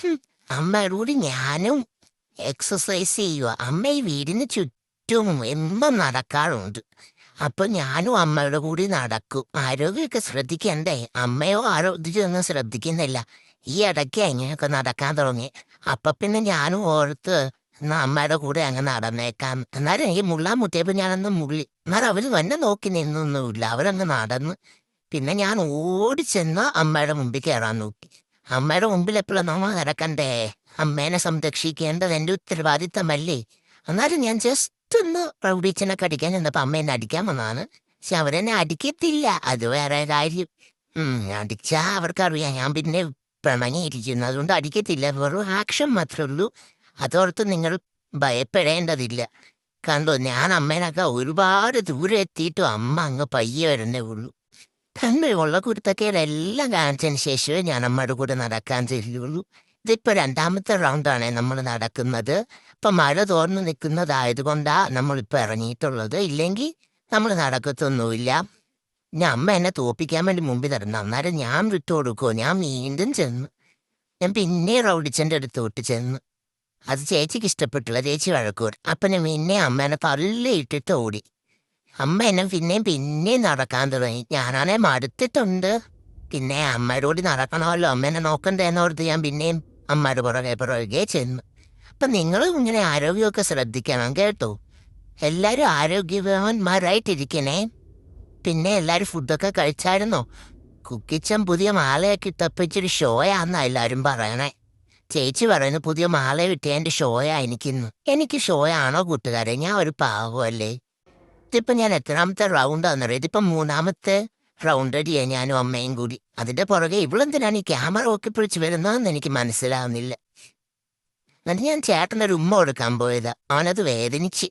ഹും, അമ്മയുടെ കൂടി ഞാനും എക്സസൈസ് ചെയ്യുക. അമ്മ ഈ വീടിന് ചുറ്റും എന്നും നടക്കാറുണ്ട്. അപ്പൊ ഞാനും അമ്മയുടെ കൂടി നടക്കും. ആരോഗ്യമൊക്കെ ശ്രദ്ധിക്കണ്ടേ? അമ്മയോ ആരോഗ്യമൊന്നും ശ്രദ്ധിക്കുന്നില്ല. ഈ ഇടയ്ക്ക് ഇങ്ങനെയൊക്കെ നടക്കാൻ തുടങ്ങി. അപ്പൊ പിന്നെ ഞാനും ഓർത്ത് എന്നാ അമ്മയുടെ കൂടെ അങ്ങ് നടന്നേക്കാം. എന്നാലും എനിക്ക് മുള്ളാൻ മുട്ടിയപ്പോ ഞാനൊന്ന് മുള്ളി. എന്നാലും അവര് തന്നെ നോക്കി നിന്നൊന്നുമില്ല, അവരങ്ങ് നടന്ന്. പിന്നെ ഞാൻ ഓടിച്ചെന്ന് അമ്മയുടെ മുമ്പിൽ കയറാൻ നോക്കി. അമ്മയുടെ മുമ്പിൽ എപ്പോഴും നമ്മ കിടക്കണ്ടേ? അമ്മേനെ സംരക്ഷിക്കേണ്ടത് എന്റെ ഉത്തരവാദിത്തമല്ലേ? എന്നാലും ഞാൻ ജസ്റ്റ് ഒന്ന് പ്രൗഢീച്ചനൊക്കെ അടിക്കാൻ ചെന്നപ്പോ അമ്മ എന്നെ അടിക്കാൻ വന്നതാണ്. പക്ഷെ അവരെന്നെ അടിക്കത്തില്ല, അത് വേറെ കാര്യം. അടിച്ചാ അവർക്കറിയാം ഞാൻ പിന്നെ പിണങ്ങിയിരിക്കുന്നു, അതുകൊണ്ട് അടിക്കത്തില്ല. വെറും ആക്ഷൻ മാത്രമേ ഉള്ളൂ. അതോർത്ത് നിങ്ങൾ ഭയപ്പെടേണ്ടതില്ല. കണ്ടോ, ഞാൻ അമ്മേനൊക്കെ ഒരുപാട് ദൂരെ എത്തിയിട്ടും അമ്മ അങ്ങ് പയ്യെ വരുന്നേ ഉള്ളൂ. തന്നെയുള്ള കുരുത്തക്കേടെല്ലാം കാണിച്ചതിന് ശേഷമേ ഞാൻ അമ്മയുടെ കൂടെ നടക്കാൻ ചെല്ലുള്ളൂ. ഇതിപ്പോ രണ്ടാമത്തെ റൗണ്ടാണ് നമ്മൾ നടക്കുന്നത്. ഇപ്പൊ മഴ തോർന്നു നിൽക്കുന്നതായതുകൊണ്ടാ നമ്മളിപ്പോ ഇറങ്ങിയിട്ടുള്ളത്. ഇല്ലെങ്കിൽ നമ്മൾ നടക്കത്തൊന്നുമില്ല. ഞാൻ അമ്മ എന്നെ തോപ്പിക്കാൻ വേണ്ടി മുമ്പിൽ തരുന്നു. അന്നേരം ഞാൻ വിട്ടുകൊടുക്കുമോ? ഞാൻ വീണ്ടും ചെന്നു. ഞാൻ പിന്നെ റൗഡിച്ചൻ്റെ അടുത്തോട്ട് ചെന്നു. അത് ചേച്ചിക്ക് ഇഷ്ടപ്പെട്ടില്ല, ചേച്ചി വഴക്കൂർ. അപ്പൊ ഞാൻ പിന്നെ അമ്മേനെ തള്ളിയിട്ടിട്ട് ഓടി. അമ്മ എന്നെ പിന്നെയും നടക്കാൻ തുടങ്ങി. ഞാനാണെ മടുത്തിട്ടുണ്ട്. പിന്നെ അമ്മയോട് നടക്കണമല്ലോ, അമ്മേനെ നോക്കണ്ടേന്നോർത്ത് ഞാൻ പിന്നെയും അമ്മയുടെ പുറകെ ചെന്നു. അപ്പൊ നിങ്ങളും ഇങ്ങനെ ആരോഗ്യമൊക്കെ ശ്രദ്ധിക്കണം കേട്ടോ. എല്ലാരും ആരോഗ്യവാന്മാരായിട്ടിരിക്കണേ. പിന്നെ എല്ലാരും ഫുഡൊക്കെ കഴിച്ചായിരുന്നോ? കുക്കിച്ചൻ പുതിയ മാലയൊക്കെ ഇട്ടപ്പോ ഇച്ചിരി ഷോയാന്നാ എല്ലാരും പറയണേ. ചേച്ചി പറയുന്നു പുതിയ മാല കിട്ടിയതിന്റെ ഷോയാ എനിക്കിന്ന്. എനിക്ക് ഷോയാണോ കൂട്ടുകാരെ? ഞാൻ ഒരു പാവമല്ലേ? ഇതിപ്പോ ഞാൻ എത്രാമത്തെ റൗണ്ടാന്നറിയാം? ഇതിപ്പോ മൂന്നാമത്തെ റൗണ്ട് അടിയാ ഞാനും അമ്മയും കൂടി. അതിന്റെ പുറകെ ഇവളെന്തിനാണ് ഈ ക്യാമറ ഒക്കെ പിടിച്ച് വരുന്നതെന്ന് എനിക്ക് മനസ്സിലാവുന്നില്ല. എന്നിട്ട് ഞാൻ ചേട്ടനൊരു ഉമ്മ കൊടുക്കാൻ പോയതാ. അവനത് വേദനിച്ച്.